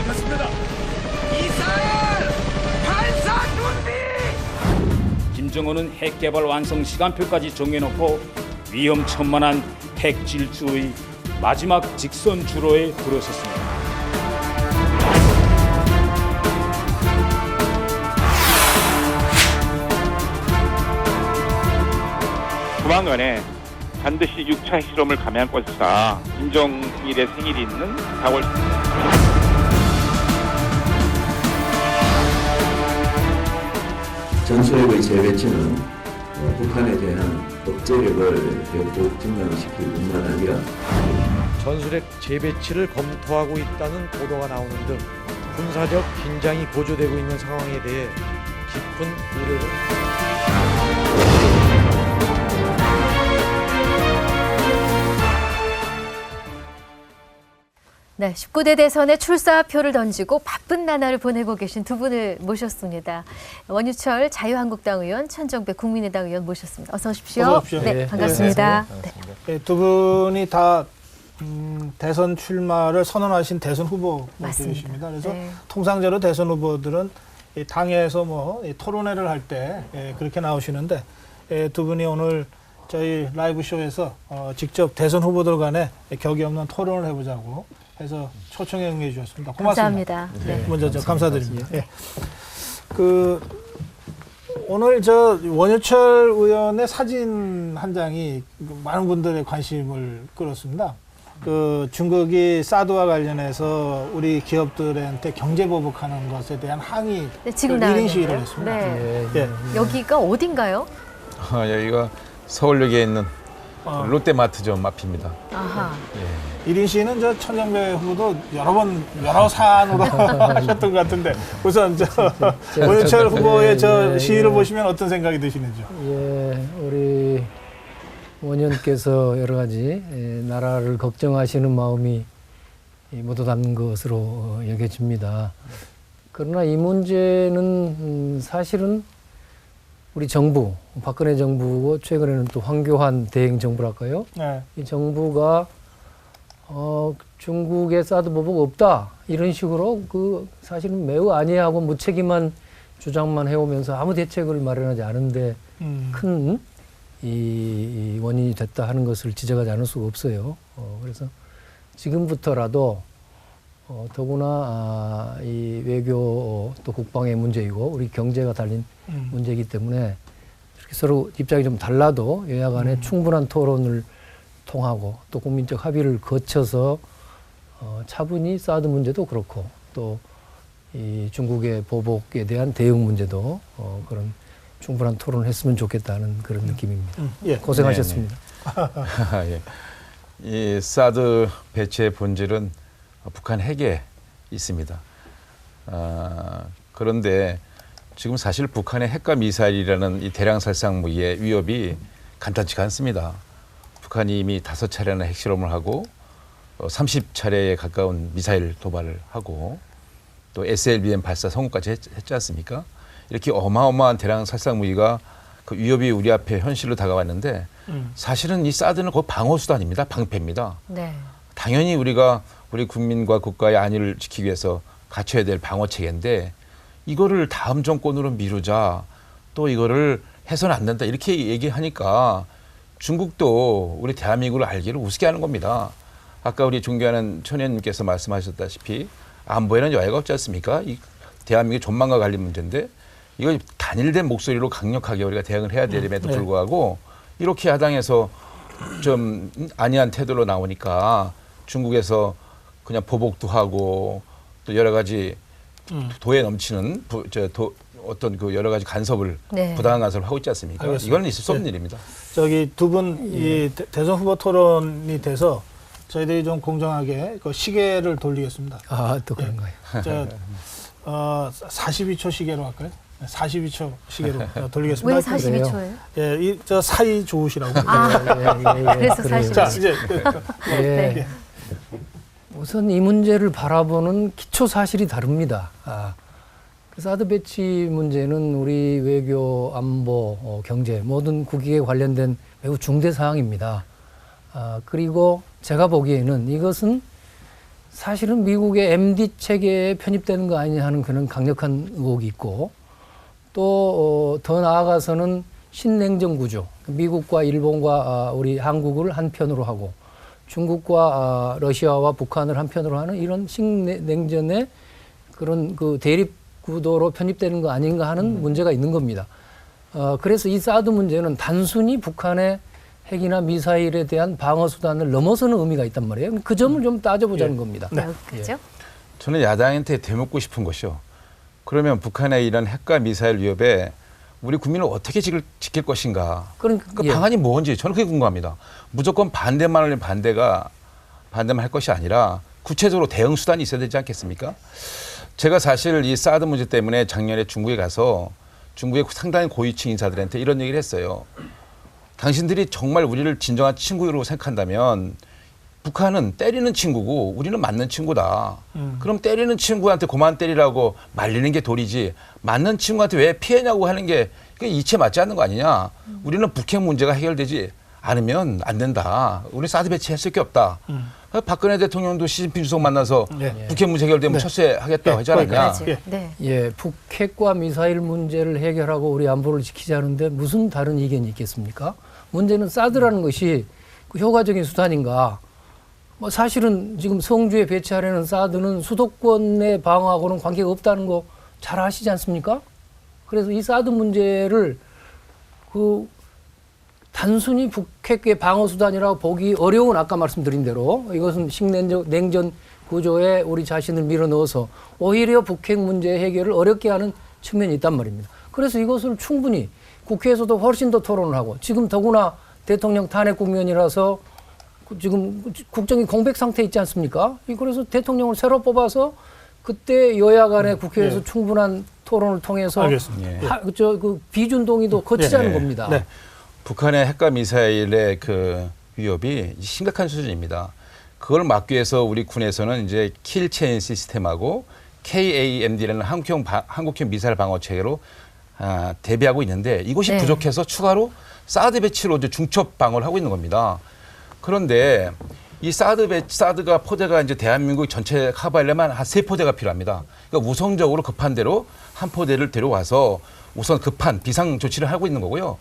진입했습니다. 이스라엘 발사 준비! 김정은은 핵 개발 완성 시간표까지 정해놓고 위험천만한 핵 질주의 마지막 직선 주로에 들어섰습니다. 조만간에 반드시 6차 핵실험을 감행할 것이다. 김정일의 생일이 있는 4월 10일. 전술핵의 재배치는 북한에 대한 억제력을 대폭 증강시킬 뿐만 아니라 전술핵 재배치를 검토하고 있다는 보도가 나오는 등 군사적 긴장이 고조되고 있는 상황에 대해 깊은 우려를 네, 19대 대선에 출사표를 던지고 바쁜 나날을 보내고 계신 두 분을 모셨습니다. 원유철 자유한국당 의원, 천정배 국민의당 의원 모셨습니다. 어서 오십시오. 어서 오십시오. 네, 반갑습니다. 네, 두 분이 다 대선 출마를 선언하신 대선 후보들이십니다. 그래서 네. 통상적으로 대선 후보들은 이 당에서 토론회를 할 때 그렇게 나오시는데 두 분이 오늘 저희 라이브 쇼에서 직접 대선 후보들 간에 격이 없는 토론을 해보자고 해서 초청에 응해 주셨습니다. 고맙습니다. 감사합니다. 네. 먼저 감사드립니다. 예. 오늘 저 원유철 의원의 사진 한 장이 많은 분들의 관심을 끌었습니다. 중국이 사드와 관련해서 우리 기업들한테 경제 보복하는 것에 대한 항의 네, 지금 1인 시위를 나왔는데요. 했습니다. 네. 예. 여기가 어딘가요? 여기가 서울역에 있는 롯데마트점 앞입니다. 아하. 1인 시위는 저 천정배 후보도 여러 사안으로 하셨던 것 같은데 우선 원유철 후보의 저 시위를 보시면 어떤 생각이 드시는지요? 예, 우리 원의원께서 여러 가지 나라를 걱정하시는 마음이 모두 담는 것으로 여겨집니다. 그러나 이 문제는 사실은 우리 정부, 박근혜 정부고 최근에는 또 황교안 대행 정부랄까요? 네. 이 정부가 중국에 사드 보복 없다 이런 식으로 사실은 매우 안이하고 무책임한 주장만 해오면서 아무 대책을 마련하지 않은데 큰 이 원인이 됐다 하는 것을 지적하지 않을 수가 없어요. 그래서 지금부터라도 더구나 이 외교 또 국방의 문제이고 우리 경제가 달린 문제이기 때문에 이렇게 서로 입장이 좀 달라도 여야 간에 충분한 토론을 통하고 또 국민적 합의를 거쳐서 차분히 사드 문제도 그렇고 또 이 중국의 보복에 대한 대응 문제도 그런 충분한 토론을 했으면 좋겠다는 그런 느낌입니다. 예. 고생하셨습니다. 예. 이 사드 배치의 본질은 북한 핵에 있습니다. 그런데 지금 사실 북한의 핵과 미사일이라는 이 대량 살상 무기의 위협이 간단치가 않습니다. 북한이 이미 5차례나 핵실험을 하고 30차례에 가까운 미사일 도발을 하고 또 SLBM 발사 성공까지 했지 않습니까? 이렇게 어마어마한 대량 살상 무기가 그 위협이 우리 앞에 현실로 다가왔는데 사실은 이 사드는 그 방어 수단입니다. 방패입니다. 네. 당연히 우리가 우리 국민과 국가의 안위를 지키기 위해서 갖춰야 될 방어 체계인데 이거를 다음 정권으로 미루자 또 이거를 해서는 안 된다 이렇게 얘기하니까 중국도 우리 대한민국을 알기를 우습게 하는 겁니다. 아까 우리 존경하는 천 의원님께서 말씀하셨다시피 안보에는 여야가 없지 않습니까? 이 대한민국의 전망과 관련 문제인데 이걸 단일된 목소리로 강력하게 우리가 대응을 해야 됨에도 불구하고 이렇게 야당에서 좀 안이한 태도로 나오니까 중국에서 그냥 보복도 하고 또 여러 가지 도에 넘치는 어떤 그 여러 가지 간섭을 네. 부당한 간섭을 하고 있지 않습니까? 알겠습니다. 이건 있을 수 없는 일입니다. 저기 두 분 이 대선 후보 토론이 돼서 저희들이 좀 공정하게 그 시계를 돌리겠습니다. 아, 또 그런가요? 42초 시계로 할까요? 42초 시계로 돌리겠습니다. 왜 42초예요? 예, 저 사이 좋으시라고. 그래서 그래요. 42초. 자, 이제 예. 우선 이 문제를 바라보는 기초 사실이 다릅니다. 그 사드 배치 문제는 우리 외교, 안보, 경제 모든 국익에 관련된 매우 중대 사항입니다. 그리고 제가 보기에는 이것은 사실은 미국의 MD 체계에 편입되는 거 아니냐 하는 그런 강력한 의혹이 있고 또 더 나아가서는 신냉전 구조, 미국과 일본과 우리 한국을 한편으로 하고 중국과 러시아와 북한을 한편으로 하는 이런 신냉전의 그런 그 대립 구도로 편입되는 거 아닌가 하는 문제가 있는 겁니다. 그래서 이 사드 문제는 단순히 북한의 핵이나 미사일에 대한 방어 수단을 넘어서는 의미가 있단 말이에요. 그 점을 좀 따져보자는 겁니다. 네. 그렇죠? 저는 야당한테 되묻고 싶은 것이요. 그러면 북한의 이런 핵과 미사일 위협에 우리 국민을 어떻게 지킬 것인가. 그러니까 그 방안이 뭔지 저는 그게 궁금합니다. 무조건 반대만 하면 반대만 할 것이 아니라 구체적으로 대응 수단이 있어야 되지 않겠습니까? 제가 사실 이 사드 문제 때문에 작년에 중국에 가서 중국의 상당히 고위층 인사들한테 이런 얘기를 했어요. 당신들이 정말 우리를 진정한 친구로 생각한다면 북한은 때리는 친구고 우리는 맞는 친구다. 그럼 때리는 친구한테 그만 때리라고 말리는 게 도리지 맞는 친구한테 왜 피해냐고 하는 게 이치에 맞지 않는 거 아니냐. 우리는 북핵 문제가 해결되지 않으면 안 된다. 우리 사드 배치했을 게 없다. 박근혜 대통령도 시진핑 주석 만나서 북핵 문제 해결되면 철수하겠다고 하지 않았냐. 예, 북핵과 미사일 문제를 해결하고 우리 안보를 지키자는데 무슨 다른 이견이 있겠습니까? 문제는 사드라는 것이 그 효과적인 수단인가. 뭐 사실은 지금 성주에 배치하려는 사드는 수도권에 방어하고는 관계가 없다는 거 잘 아시지 않습니까? 그래서 이 사드 문제를 그 단순히 북핵의 방어 수단이라고 보기 어려운 아까 말씀드린 대로 이것은 신냉전 구조에 우리 자신을 밀어넣어서 오히려 북핵 문제 해결을 어렵게 하는 측면이 있단 말입니다. 그래서 이것을 충분히 국회에서도 훨씬 더 토론을 하고 지금 더구나 대통령 탄핵 국면이라서 지금 국정이 공백 상태에 있지 않습니까? 그래서 대통령을 새로 뽑아서 그때 여야 간에 국회에서 충분한 토론을 통해서 그 비준 동의도 거치자는 겁니다. 북한의 핵과 미사일의 그 위협이 심각한 수준입니다. 그걸 막기 위해서 우리 군에서는 이제 킬체인 시스템하고 KAMD라는 한국형 미사일 방어 체계로 대비하고 있는데 이것이 부족해서 추가로 사드 배치로 이제 중첩 방어를 하고 있는 겁니다. 그런데 이 사드가 포대가 이제 대한민국 전체 커버하려면 한 3포대가 필요합니다. 그러니까 우선적으로 급한 대로 한 포대를 데려와서 우선 급한 비상 조치를 하고 있는 거고요.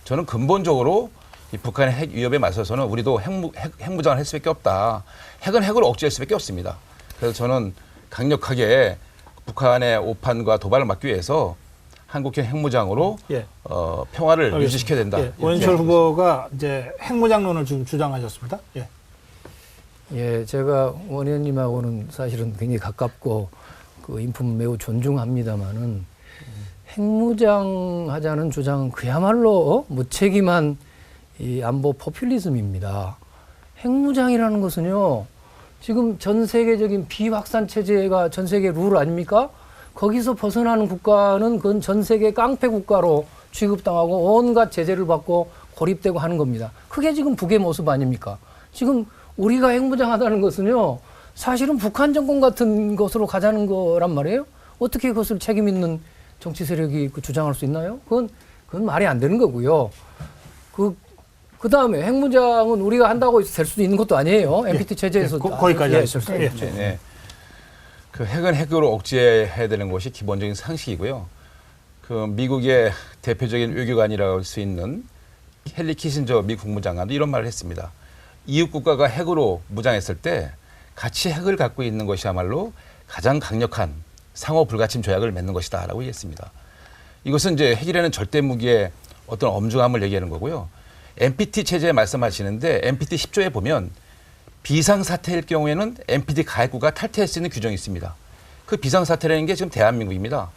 저는 근본적으로 이 북한의 핵 위협에 맞서서는 우리도 핵무장을 할 수밖에 없다. 핵은 핵으로 억제할 수밖에 없습니다. 그래서 저는 강력하게 북한의 오판과 도발을 막기 위해서 한국형 핵무장으로 평화를 유지시켜야 된다. 원희철 후보가 이제 핵무장론을 지금 주장하셨습니다. 예, 제가 원 의원님하고는 사실은 굉장히 가깝고 그 인품 매우 존중합니다만은 핵무장하자는 주장은 그야말로 무책임한 이 안보 포퓰리즘입니다. 핵무장이라는 것은요, 지금 전 세계적인 비확산 체제가 전 세계 룰 아닙니까? 거기서 벗어나는 국가는 그건 전 세계 깡패 국가로 취급당하고 온갖 제재를 받고 고립되고 하는 겁니다. 그게 지금 북의 모습 아닙니까? 지금 우리가 핵무장하다는 것은요, 사실은 북한 정권 같은 것으로 가자는 거란 말이에요. 어떻게 그것을 책임 있는 정치 세력이 주장할 수 있나요? 그건 말이 안 되는 거고요. 그 다음에 핵무장은 우리가 한다고 될 수도 있는 것도 아니에요. NPT 체제에서 거기까지 하셨죠. 그 핵은 핵으로 억제해야 되는 것이 기본적인 상식이고요. 그 미국의 대표적인 외교관이라고 할 수 있는 헨리 키신저 미 국무장관도 이런 말을 했습니다. 이웃 국가가 핵으로 무장했을 때 같이 핵을 갖고 있는 것이야말로 가장 강력한 상호 불가침 조약을 맺는 것이다라고 얘기했습니다. 이것은 이제 핵이라는 절대 무기의 어떤 엄중함을 얘기하는 거고요. NPT 체제에 말씀하시는데 NPT 10조에 보면 비상사태일 경우에는 NPT 가입국가 탈퇴할 수 있는 규정이 있습니다. 그 비상사태라는 게 지금 대한민국입니다.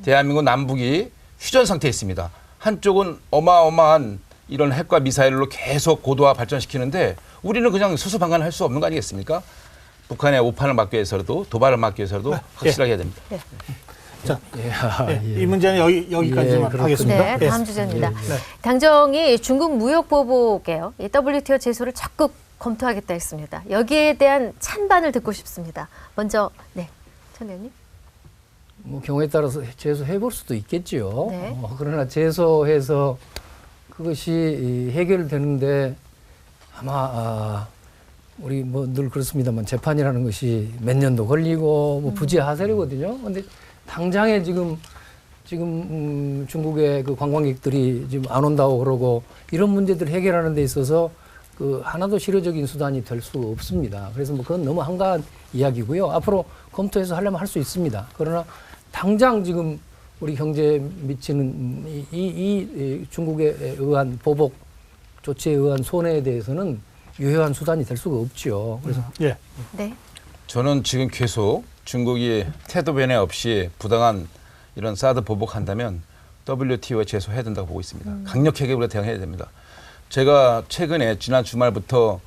대한민국 남북이 휴전 상태에 있습니다. 한쪽은 어마어마한 이런 핵과 미사일로 계속 고도화 발전시키는데 우리는 그냥 수수방관할 수 없는 거 아니겠습니까? 북한의 오판을 막기 위해서라도 도발을 막기 위해서라도 확실하게 해야 됩니다. 자, 이 문제는 여기까지만 하겠습니다. 네, 다음 주제입니다. 당정이 중국 무역 보복에요. WTO 제소를 적극 검토하겠다 했습니다. 여기에 대한 찬반을 듣고 싶습니다. 먼저 천 의원님. 뭐 경우에 따라서 제소해볼 수도 있겠죠. 그러나 제소해서 그것이 해결되는데 아마 우리 뭐 늘 그렇습니다만 재판이라는 것이 몇 년도 걸리고 뭐 부지하설이거든요. 근데 당장에 지금 중국의 그 관광객들이 지금 안 온다고 그러고 이런 문제들 해결하는 데 있어서 그 하나도 실효적인 수단이 될 수 없습니다. 그래서 뭐 그건 너무 한가한 이야기고요. 앞으로 검토해서 하려면 할 수 있습니다. 그러나 당장 지금 우리 경제에 미치는 이 중국에 의한 보복 조치에 의한 손해에 대해서는 유효한 수단이 될 수가 없죠. 그래서 예. 네. 저는 지금 계속 중국이 태도 변화 없이 부당한 이런 사드 보복한다면 WTO에 제소해야 된다고 보고 있습니다. 강력하게 우리가 대응해야 됩니다. 제가 최근에 지난 주말부터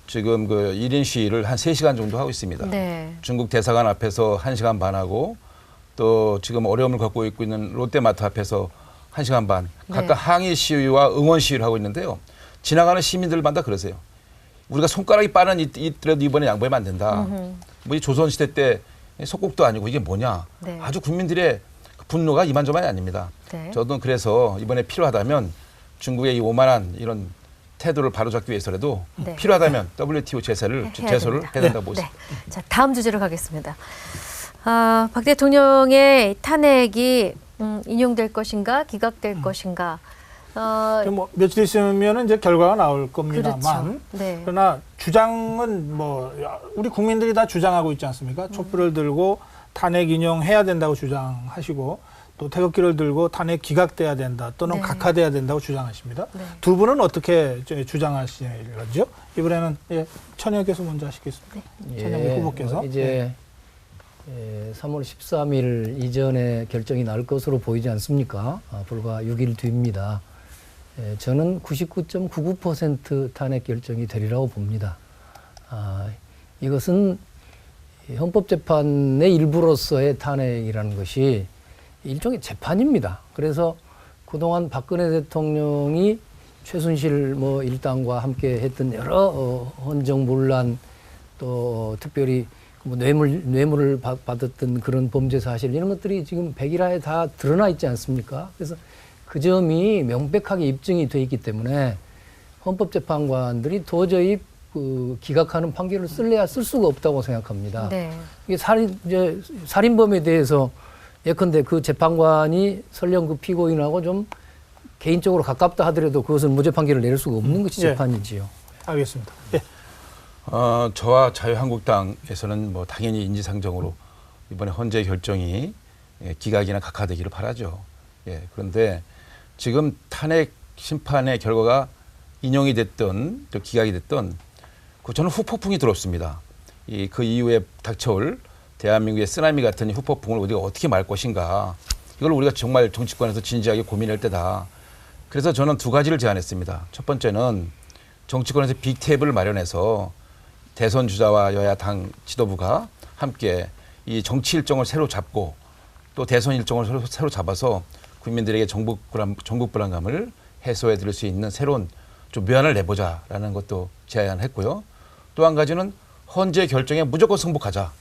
지금 그 1인 시위를 한 3시간 정도 하고 있습니다. 네. 중국 대사관 앞에서 1시간 반 하고 또 지금 어려움을 겪고 있는 롯데마트 앞에서 1시간 반 각각 네. 항의 시위와 응원 시위를 하고 있는데요. 지나가는 시민들마다 그러세요. 우리가 손가락이 빠른 이더라도 이번에 양보하면 안 된다. 우리 조선시대 때 속국도 아니고 이게 뭐냐. 네. 아주 국민들의 분노가 이만저만이 아닙니다. 네. 저도 그래서 이번에 필요하다면 중국의 이 오만한 이런 태도를 바로잡기 위해서라도 네. 필요하다면 WTO 제소를 해야 된다고 보고 있습니다. 자, 다음 주제로 가겠습니다. 박 대통령의 탄핵이 인용될 것인가, 기각될 것인가. 뭐 며칠 있으면 이제 결과가 나올 겁니다만, 그렇죠. 네. 그러나 주장은 뭐 우리 국민들이 다 주장하고 있지 않습니까? 촛불을 들고 탄핵 인용해야 된다고 주장하시고 또 태극기를 들고 탄핵 기각돼야 된다 또는 네. 각하돼야 된다고 주장하십니다. 네. 두 분은 어떻게 주장하시는지요? 이번에는 천영께서 먼저 하시겠습니다. 천영 후보께서. 이제 3월 13일 이전에 결정이 날 것으로 보이지 않습니까? 불과 6일 뒤입니다. 저는 99.99% 탄핵 결정이 되리라고 봅니다. 이것은 헌법재판의 일부로서의 탄핵이라는 것이 일종의 재판입니다. 그래서 그동안 박근혜 대통령이 최순실 뭐 일당과 함께 했던 여러 헌정문란 또 특별히 뭐 뇌물을 받았던 그런 범죄 사실 이런 것들이 지금 백일화에 다 드러나 있지 않습니까? 그래서 그 점이 명백하게 입증이 돼 있기 때문에 헌법재판관들이 도저히 그 기각하는 판결을 쓸래야 쓸 수가 없다고 생각합니다. 네. 이게 살인범에 대해서 예컨대 그 재판관이 설령 그 피고인하고 좀 개인적으로 가깝다 하더라도 그것은 무죄 판결을 내릴 수가 없는 것이 재판이지요. 알겠습니다. 예. 저와 자유한국당에서는 뭐 당연히 인지상정으로 이번에 헌재 결정이 기각이나 각하되기를 바라죠. 예. 그런데 지금 탄핵 심판의 결과가 인용이 됐던 또 기각이 됐던 저는 후폭풍이 들었습니다. 그 이후에 닥쳐올 대한민국의 쓰나미 같은 후폭풍을 우리가 어떻게 말 것인가. 이걸 우리가 정말 정치권에서 진지하게 고민할 때다. 그래서 저는 두 가지를 제안했습니다. 첫 번째는 정치권에서 빅테이블을 마련해서 대선 주자와 여야 당 지도부가 함께 이 정치 일정을 새로 잡고 또 대선 일정을 새로 잡아서 국민들에게 정국 불안감을 해소해 드릴 수 있는 새로운 좀 묘안을 내보자라는 것도 제안했고요. 또 한 가지는 헌재 결정에 무조건 승복하자.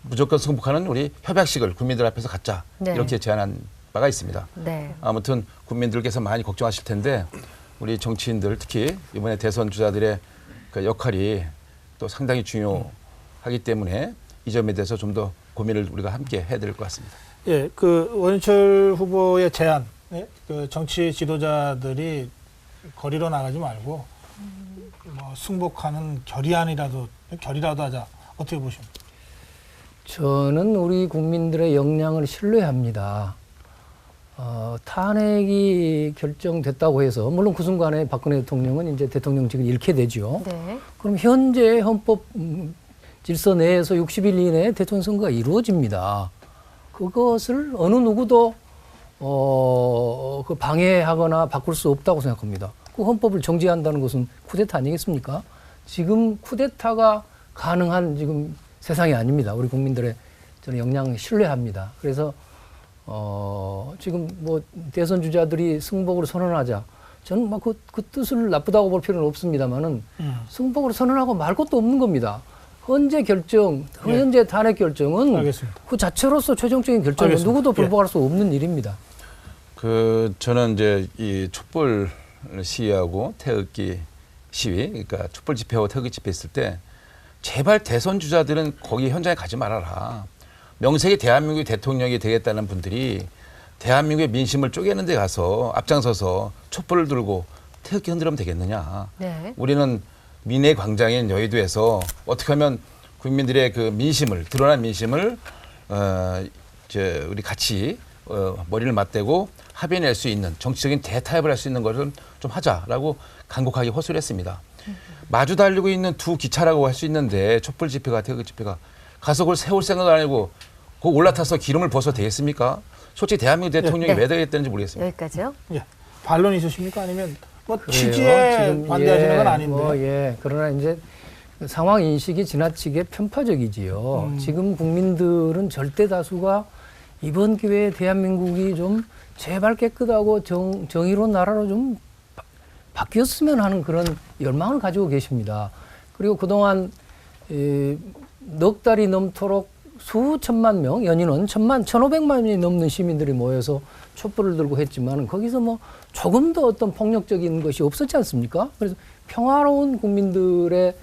무조건 승복하는 우리 협약식을 국민들 앞에서 갖자. 네. 이렇게 제안한 바가 있습니다. 네. 아무튼 국민들께서 많이 걱정하실 텐데 우리 정치인들 특히 이번에 대선 주자들의 그 역할이 또 상당히 중요하기 때문에 이 점에 대해서 좀 더 고민을 우리가 함께 해야 될 것 같습니다. 예, 그 원희철 후보의 제안, 그 정치 지도자들이 거리로 나가지 말고 뭐 승복하는 결의라도 하자. 어떻게 보십니까? 저는 우리 국민들의 역량을 신뢰합니다. 탄핵이 결정됐다고 해서 물론 그 순간에 박근혜 대통령은 이제 대통령직을 잃게 되죠. 네. 그럼 현재 헌법 질서 내에서 60일 이내에 대통령 선거가 이루어집니다. 그것을 어느 누구도 그 방해하거나 바꿀 수 없다고 생각합니다. 그 헌법을 정지한다는 것은 쿠데타 아니겠습니까? 지금 쿠데타가 가능한 지금 세상이 아닙니다. 우리 국민들의 저는 역량 신뢰합니다. 그래서 지금 뭐 대선 주자들이 승복을 선언하자. 저는 막 그 뜻을 나쁘다고 볼 필요는 없습니다만은 승복을 선언하고 말 것도 없는 겁니다. 헌재 결정, 현재 탄핵 결정은 알겠습니다. 그 자체로서 최종적인 결정은 누구도 불복할 수 없는 일입니다. 저는 이제 이 촛불 시위하고 태극기 시위, 그러니까 촛불 집회하고 태극기 집회 했을 때 제발 대선 주자들은 거기 현장에 가지 말아라. 명색이 대한민국의 대통령이 되겠다는 분들이 대한민국의 민심을 쪼개는 데 가서 앞장서서 촛불을 들고 태극기 흔들면 되겠느냐. 네. 우리는 민의 광장인 여의도에서 어떻게 하면 국민들의 그 민심을, 드러난 민심을 우리 같이 머리를 맞대고 합의낼 수 있는 정치적인 대타협을 할 수 있는 것을 좀 하자라고 간곡하게 호소를 했습니다. 마주 달리고 있는 두 기차라고 할 수 있는데 촛불 집회가 태극기 집회가 가서 그걸 세울 생각 안 하고 그 올라타서 기름을 벗어도 되겠습니까? 솔직히 대한민국 대통령이 왜 되겠다는지 모르겠습니다. 여기까지요. 예. 반론 있으십니까? 아니면 뭐 그래요. 취지에 지금, 반대하시는 건 아닌데. 예. 그러나 이제 상황 인식이 지나치게 편파적이지요. 지금 국민들은 절대 다수가 이번 기회에 대한민국이 좀 제발 깨끗하고 정의로운 나라로 좀 바뀌었으면 하는 그런 열망을 가지고 계십니다. 그리고 그동안 넉 달이 넘도록 수천만 명, 연인원 1,500만이 넘는 시민들이 모여서 촛불을 들고 했지만 거기서 뭐 조금도 어떤 폭력적인 것이 없었지 않습니까? 그래서 평화로운 국민들의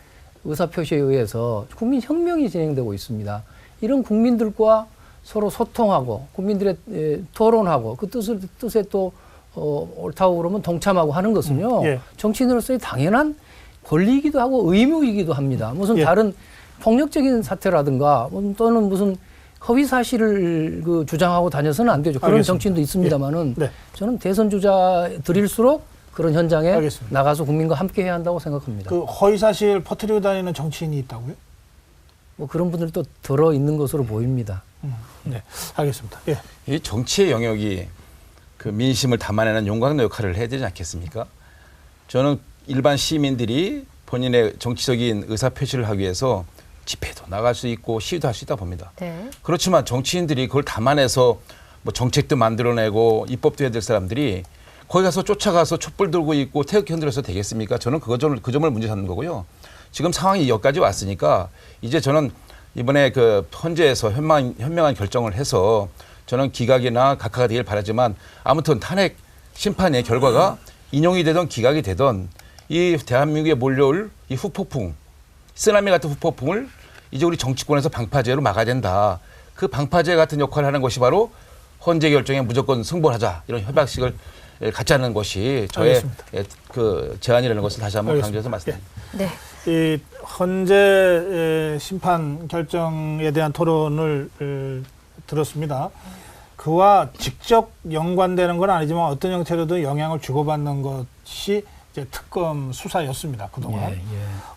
의사표시에 의해서 국민혁명이 진행되고 있습니다. 이런 국민들과 서로 소통하고 국민들의 토론하고 그 뜻에 또 옳다고 그러면 동참하고 하는 것은요. 예. 정치인으로서의 당연한 권리이기도 하고 의무이기도 합니다. 무슨 다른 폭력적인 사태라든가 또는 무슨 허위 사실을 주장하고 다녀서는 안 되죠. 그런 알겠습니다. 정치인도 있습니다만은 네. 저는 대선 주자들일수록 그런 현장에 알겠습니다. 나가서 국민과 함께 해야 한다고 생각합니다. 그 허위 사실 퍼뜨리고 다니는 정치인이 있다고요? 뭐 그런 분들도 들어 있는 것으로 보입니다. 네, 알겠습니다. 예. 이 정치의 영역이 그 민심을 담아내는 용광로 역할을 해야 되지 않겠습니까? 저는 일반 시민들이 본인의 정치적인 의사표시를 하기 위해서 집회도 나갈 수 있고 시위도 할 수 있다 봅니다. 네. 그렇지만 정치인들이 그걸 담아내서 뭐 정책도 만들어내고 입법도 해야 될 사람들이 거기 가서 쫓아가서 촛불 들고 있고 태극기 흔들어서 되겠습니까? 저는 그 점을 문제 삼는 거고요. 지금 상황이 여기까지 왔으니까 이제 저는 이번에 그 헌재에서 현명한 결정을 해서 저는 기각이나 각하가 되길 바라지만 아무튼 탄핵 심판의 결과가 인용이 되던 기각이 되던 이 대한민국에 몰려올 이 후폭풍, 쓰나미 같은 후폭풍을 이제 우리 정치권에서 방파제로 막아야 된다. 그 방파제 같은 역할을 하는 것이 바로 헌재 결정에 무조건 승복하자 이런 협약식을 갖지 않는 것이 저의 그 제안이라는 것을 다시 한번 강조해서 말씀드립니다. 네. 이 헌재 심판 결정에 대한 토론을 들었습니다. 그와 직접 연관되는 건 아니지만 어떤 형태로도 영향을 주고받는 것이 이제 특검 수사였습니다. 그동안.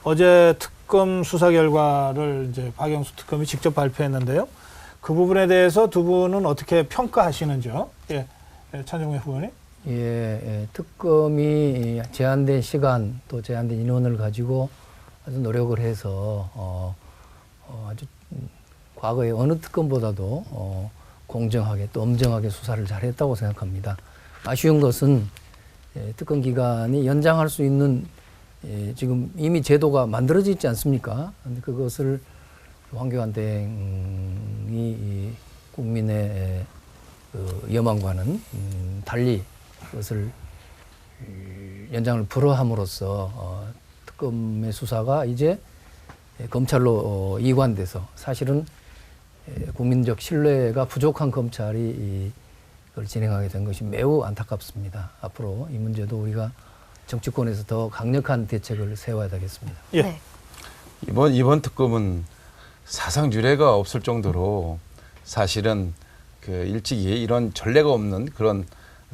어제 특검 수사 결과를 이제 박영수 특검이 직접 발표했는데요. 그 부분에 대해서 두 분은 어떻게 평가하시는지요? 예, 차정회 후보님. 특검이 제한된 시간 또 제한된 인원을 가지고 아주 노력을 해서 아주 과거의 어느 특검보다도 공정하게 또 엄정하게 수사를 잘했다고 생각합니다. 아쉬운 것은 특검 기간이 연장할 수 있는 지금 이미 제도가 만들어져 있지 않습니까? 근데 그것을 황교안 대행이 국민의 그 여망과는 달리 그것을 연장을 불허함으로써 특검의 수사가 이제 검찰로 이관돼서 사실은 국민적 신뢰가 부족한 검찰이 이걸 진행하게 된 것이 매우 안타깝습니다. 앞으로 이 문제도 우리가 정치권에서 더 강력한 대책을 세워야 되겠습니다. 예. 네. 이번 특검은 사상 유례가 없을 정도로 사실은 그 일찍이 이런 전례가 없는 그런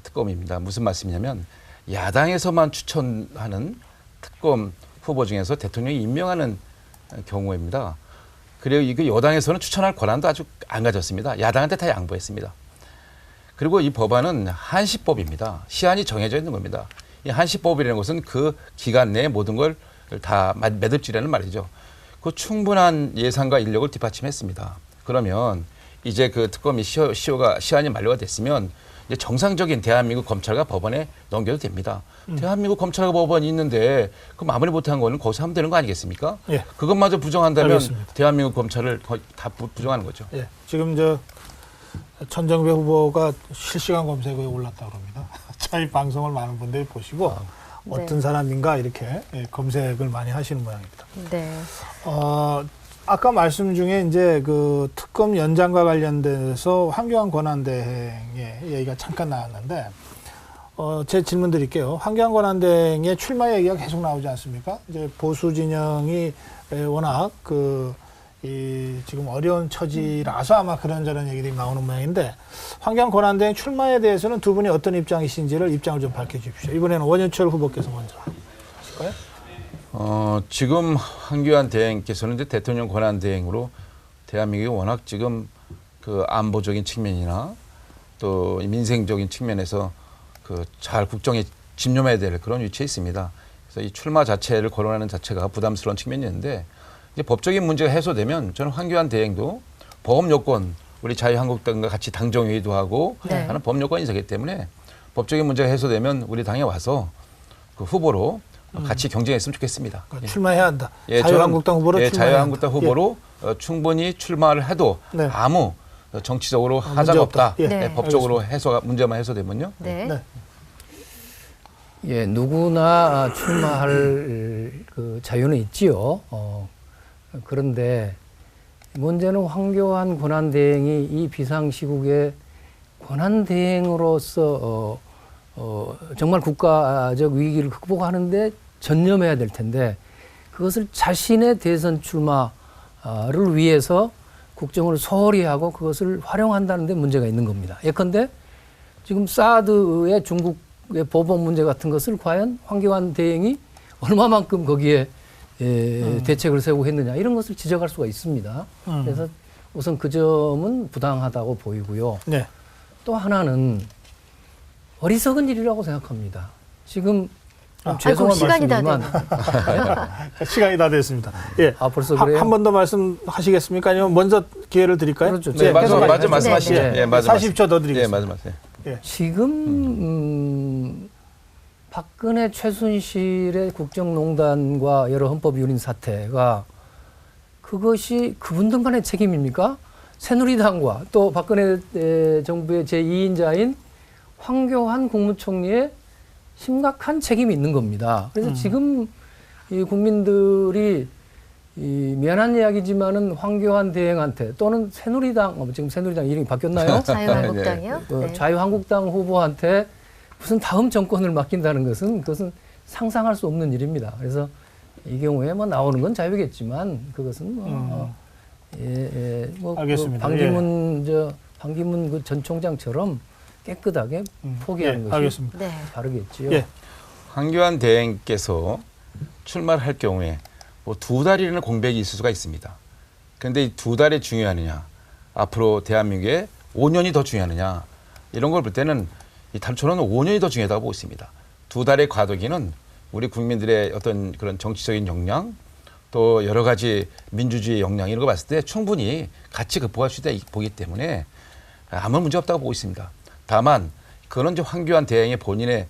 특검입니다. 무슨 말씀이냐면 야당에서만 추천하는 특검 후보 중에서 대통령이 임명하는 경우입니다. 그리고 이거 여당에서는 추천할 권한도 아주 안 가졌습니다. 야당한테 다 양보했습니다. 그리고 이 법안은 한시법입니다. 시한이 정해져 있는 겁니다. 이 한시법이라는 것은 그 기간 내에 모든 걸 다 매듭지라는 말이죠. 그 충분한 예산과 인력을 뒷받침했습니다. 그러면 이제 그 특검이 시한이 만료가 됐으면 이제 정상적인 대한민국 검찰과 법원에 넘겨도 됩니다. 대한민국 검찰과 법원이 있는데 그 마무리 못한 거는 거기서 하면 되는 거 아니겠습니까? 예. 그것마저 부정한다면 알겠습니다. 대한민국 검찰을 거의 다 부정하는 거죠. 예. 지금 천정배 후보가 실시간 검색어에 올랐다고 합니다. 저희 방송을 많은 분들이 보시고 어떤 사람인가 이렇게 검색을 많이 하시는 모양입니다. 네. 아까 말씀 중에 이제 그 특검 연장과 관련돼서 황교안 권한대행의 얘기가 잠깐 나왔는데, 제 질문 드릴게요. 황교안 권한대행의 출마 얘기가 계속 나오지 않습니까? 이제 보수 진영이 워낙 지금 어려운 처지라서 아마 그런저런 얘기들이 나오는 모양인데, 황교안 권한대행 출마에 대해서는 두 분이 어떤 입장이신지를 입장을 좀 밝혀주십시오. 이번에는 원현철 후보께서 먼저 하실까요? 지금 황교안 대행께서는 이제 대통령 권한 대행으로 대한민국이 워낙 지금 그 안보적인 측면이나 또 민생적인 측면에서 그 잘 국정에 집념해야 될 그런 위치에 있습니다. 그래서 이 출마 자체를 거론하는 자체가 부담스러운 측면이 있는데, 이제 법적인 문제가 해소되면 저는 황교안 대행도 보험 요건, 우리 자유한국당과 같이 당정회의도 하고 하는 법률 요건이 되기 때문에 법적인 문제가 해소되면 우리 당에 와서 그 후보로 같이 경쟁했으면 좋겠습니다. 그러니까 출마해야 한다. 자유한국당 후보로 출마해야 자유한국당 후보로 충분히 출마를 해도 아무 정치적으로 하자가 없다. 법적으로 문제만 해소되면요. 네. 예, 누구나 출마할 그 자유는 있지요. 그런데 문제는 황교안 권한대행이 이 비상시국에 권한대행으로서 정말 국가적 위기를 극복하는데 전념해야 될 텐데, 그것을 자신의 대선 출마를 위해서 국정을 소홀히 하고 그것을 활용한다는 데 문제가 있는 겁니다. 예컨대 지금 사드의 중국의 보복 문제 같은 것을 과연 황교안 대행이 얼마만큼 거기에 대책을 세우고 했느냐, 이런 것을 지적할 수가 있습니다. 그래서 우선 그 점은 부당하다고 보이고요. 네. 또 하나는 어리석은 일이라고 생각합니다. 지금 죄송한 시간이 말씀이지만 시간이 다 됐습니다. 예. 벌써 그래요? 한 번 더 말씀하시겠습니까? 아니면 먼저 기회를 드릴까요? 그렇죠. 네, 맞아 말씀하시죠. 네. 40초 더 드리겠습니다. 예, 말씀하세요. 지금 박근혜 최순실의 국정농단과 여러 헌법 유린 사태가 그것이 그분들 간의 책임입니까? 새누리당과 또 박근혜 정부의 제2인자인 황교안 국무총리의 심각한 책임이 있는 겁니다. 그래서 지금 이 국민들이 미안한 이야기지만은 황교안 대행한테 또는 새누리당, 지금 새누리당 이름이 바뀌었나요? 자유한국당이요? 네. 자유한국당 후보한테 무슨 다음 정권을 맡긴다는 것은 그것은 상상할 수 없는 일입니다. 그래서 이 경우에 뭐 나오는 건 자유겠지만 그것은 알겠습니다. 반기문 그 전 총장처럼 깨끗하게 포기하는 것이 알겠습니다. 다르겠지요. 예. 황교안 대행께서 출마를 할 경우에 뭐 2달이라는 공백이 있을 수가 있습니다. 그런데 이 2달이 중요하느냐, 앞으로 대한민국에 5년이 더 중요하느냐, 이런 걸 볼 때는 저는 5년이 더 중요하다고 보고 있습니다. 2달의 과도기는 우리 국민들의 어떤 그런 정치적인 역량, 또 여러 가지 민주주의 역량 이런 거 봤을 때 충분히 같이 극복할 수 있다 보기 때문에 아무 문제 없다고 보고 있습니다. 다만 그건 이제 황교안 대행의 본인의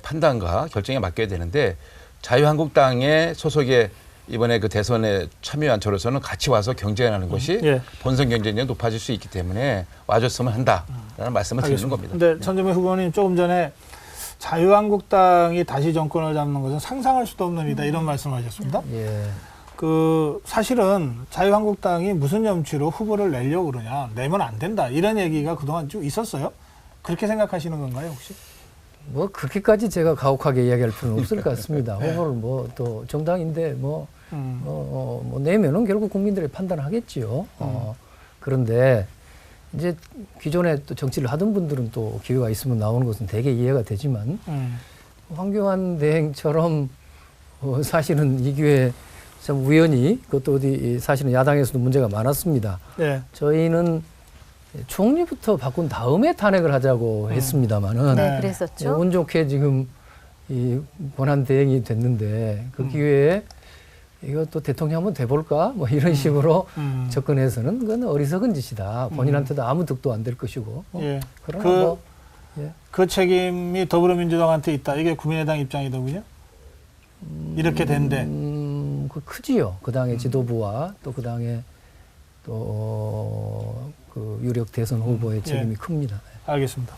판단과 결정에 맡겨야 되는데, 자유한국당의 소속의 이번에 그 대선에 참여한 저로서는 같이 와서 경쟁하는 것이 본선 경쟁력이 높아질 수 있기 때문에 와줬으면 한다라는 말씀을 드리는 겁니다. 그런데 전재명 후보님 조금 전에 자유한국당이 다시 정권을 잡는 것은 상상할 수도 없는 일이다, 이런 말씀을 하셨습니다. 사실은 자유한국당이 무슨 염치로 후보를 내려고 그러냐, 내면 안 된다, 이런 얘기가 그동안 쭉 있었어요. 그렇게 생각하시는 건가요, 혹시? 뭐 그렇게까지 제가 가혹하게 이야기할 필요는 없을 것 같습니다. 후보를 뭐 또 정당인데 뭐 내면은 결국 국민들이 판단하겠지요. 그런데 이제 기존에 또 정치를 하던 분들은 또 기회가 있으면 나오는 것은 되게 이해가 되지만 황교안 대행처럼 사실은 이 기회에 참 우연히, 그것도 어디 사실은 야당에서도 문제가 많았습니다. 저희는 총리부터 바꾼 다음에 탄핵을 하자고 했습니다만은 그랬었죠. 운 좋게 지금 이 권한 대행이 됐는데 그 기회에 이거 또 대통령 한번 돼볼까? 뭐 이런 식으로 접근해서는 그건 어리석은 짓이다. 본인한테도 아무 득도 안 될 것이고. 그러나 그 책임이 더불어민주당한테 있다, 이게 국민의당 입장이더군요. 이렇게 된데. 그 크지요. 그 당의 지도부와 또 그 당의 또 그 유력 대선 후보의 책임이 큽니다. 알겠습니다.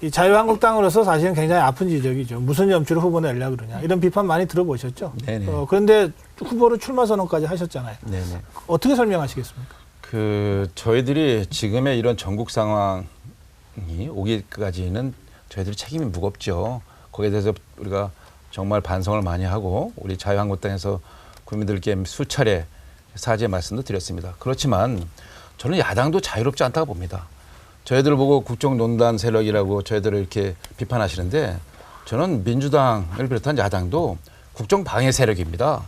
이 자유한국당으로서 사실은 굉장히 아픈 지적이죠. 무슨 염치로 후보 내려고 그러냐. 이런 비판 많이 들어보셨죠? 네네. 그런데 후보로 출마 선언까지 하셨잖아요. 네네. 어떻게 설명하시겠습니까? 저희들이 지금의 이런 전국 상황이 오기까지는 저희들이 책임이 무겁죠. 거기에 대해서 우리가 정말 반성을 많이 하고 우리 자유한국당에서 국민들께 수차례 사죄의 말씀도 드렸습니다. 그렇지만 저는 야당도 자유롭지 않다고 봅니다. 저희들 보고 국정농단 세력이라고 저희들을 이렇게 비판하시는데 저는 민주당을 비롯한 야당도 국정방해 세력입니다.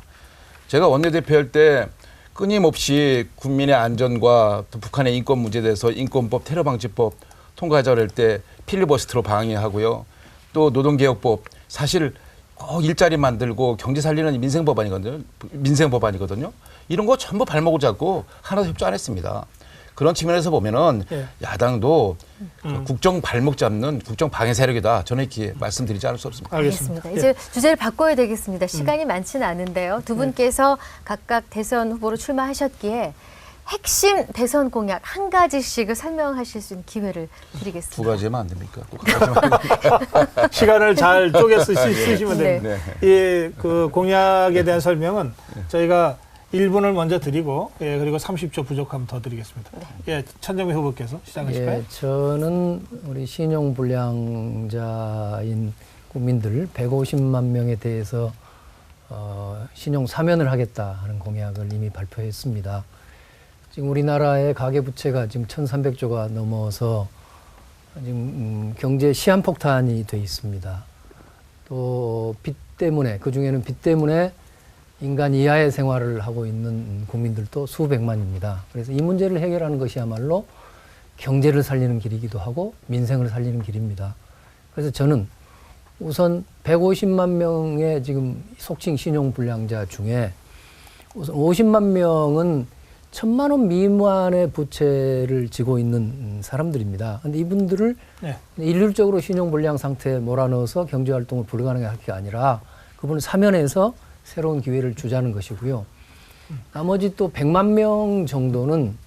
제가 원내대표할 때 끊임없이 국민의 안전과 또 북한의 인권 문제에 대해서 인권법, 테러방지법 통과하자고 할 때 필리버스터로 방해하고요. 또 노동개혁법 사실 꼭 일자리 만들고 경제 살리는 민생법안이거든요. 이런 거 전부 발목을 잡고 하나도 협조 안 했습니다. 그런 측면에서 보면은 야당도 국정 발목 잡는 국정 방해 세력이다. 저는 이렇게 말씀드리지 않을 수 없습니다. 알겠습니다. 이제 주제를 바꿔야 되겠습니다. 시간이 많지는 않은데요. 두 분께서 각각 대선 후보로 출마하셨기에 핵심 대선 공약 한 가지씩을 설명하실 수 있는 기회를 드리겠습니다. 두 가지면 안 됩니까? 꼭 한 가지만 안 됩니까? 시간을 잘 쪼개 쓰시면 됩니다. 네. 그 공약에 대한 설명은 저희가 1분을 먼저 드리고 그리고 30초 부족하면 더 드리겠습니다. 천정미 후보께서 시작하실까요? 저는 우리 신용불량자인 국민들 150만 명에 대해서 신용 사면을 하겠다 하는 공약을 이미 발표했습니다. 지금 우리나라의 가계부채가 지금 1,300조가 넘어서 지금 경제 시한폭탄이 돼 있습니다. 또 빚 때문에, 그중에는 빚 때문에 인간 이하의 생활을 하고 있는 국민들도 수백만입니다. 그래서 이 문제를 해결하는 것이야말로 경제를 살리는 길이기도 하고 민생을 살리는 길입니다. 그래서 저는 우선 150만 명의 지금 속칭 신용불량자 중에 우선 50만 명은 1,000만 원 미만의 부채를 지고 있는 사람들입니다. 그런데 이분들을 일률적으로 신용불량 상태에 몰아넣어서 경제활동을 불가능하게 할 게 아니라 그분을 사면해서 새로운 기회를 주자는 것이고요. 나머지 또 100만 명 정도는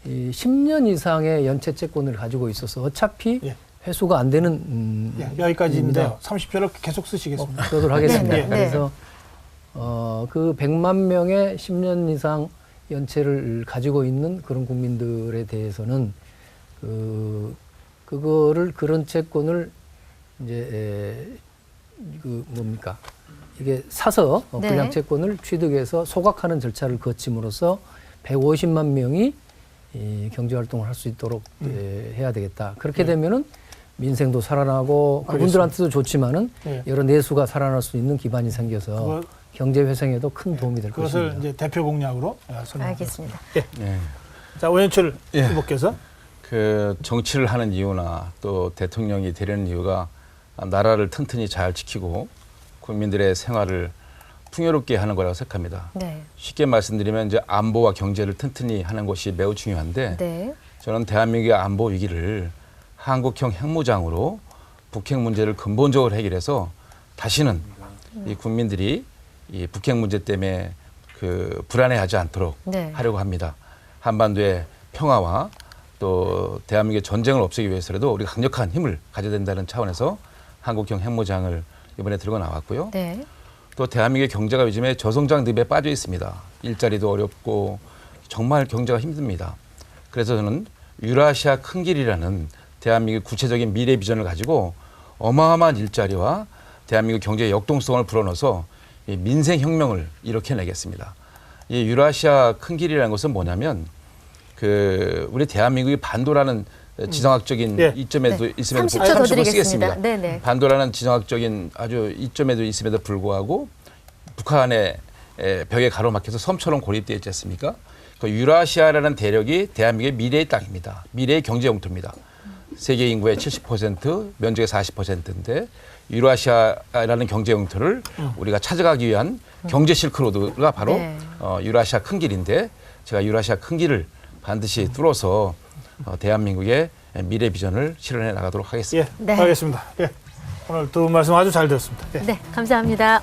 이 10년 이상의 연체채권을 가지고 있어서 어차피 회수가 안 되는 여기까지인데요. 30초를 계속 쓰시겠습니다. 그러도록 하겠습니다. 그래서 그 100만 명의 10년 이상 연체를 가지고 있는 그런 국민들에 대해서는 그런 채권을 이제 이게 사서 불량채권을 취득해서 소각하는 절차를 거침으로써 150만 명이 이 경제활동을 할 수 있도록 해야 되겠다. 그렇게 되면은 민생도 살아나고 그분들한테도 좋지만은 여러 내수가 살아날 수 있는 기반이 생겨서 경제 회생에도 큰 도움이 될 것입니다. 그것을 이제 대표 공약으로 알겠습니다. 자, 오연철 후보께서 그 정치를 하는 이유나 또 대통령이 되려는 이유가 나라를 튼튼히 잘 지키고 국민들의 생활을 풍요롭게 하는 거라고 생각합니다. 쉽게 말씀드리면 이제 안보와 경제를 튼튼히 하는 것이 매우 중요한데 저는 대한민국의 안보 위기를 한국형 핵무장으로 북핵 문제를 근본적으로 해결해서 다시는 이 국민들이 이 북핵 문제 때문에 그 불안해하지 않도록 하려고 합니다. 한반도의 평화와 또 대한민국의 전쟁을 없애기 위해서라도 우리가 강력한 힘을 가져야 된다는 차원에서 한국형 핵무장을 이번에 들고 나왔고요. 또 대한민국의 경제가 요즘에 저성장 늪에 빠져 있습니다. 일자리도 어렵고 정말 경제가 힘듭니다. 그래서 저는 유라시아 큰 길이라는 대한민국의 구체적인 미래 비전을 가지고 어마어마한 일자리와 대한민국 경제의 역동성을 불어넣어서 이 민생혁명을 일으켜내겠습니다. 이 유라시아 큰 길이라는 것은 뭐냐면 그 우리 대한민국이 반도라는 지정학적인 이점에도 있음에도 30초 더 드리겠습니다. 반도라는 지정학적인 아주 이점에도 있음에도 불구하고 북한의 벽에 가로막혀서 섬처럼 고립되어 있지 않습니까? 그 유라시아라는 대륙이 대한민국의 미래의 땅입니다. 미래의 경제 영토입니다. 세계 인구의 70%, 면적의 40%인데 유라시아라는 경제 영토를 우리가 찾아가기 위한 경제 실크로드가 바로 유라시아 큰 길인데 제가 유라시아 큰 길을 반드시 뚫어서 대한민국의 미래 비전을 실현해 나가도록 하겠습니다. 알겠습니다. 오늘 두 말씀 아주 잘 들었습니다. 감사합니다.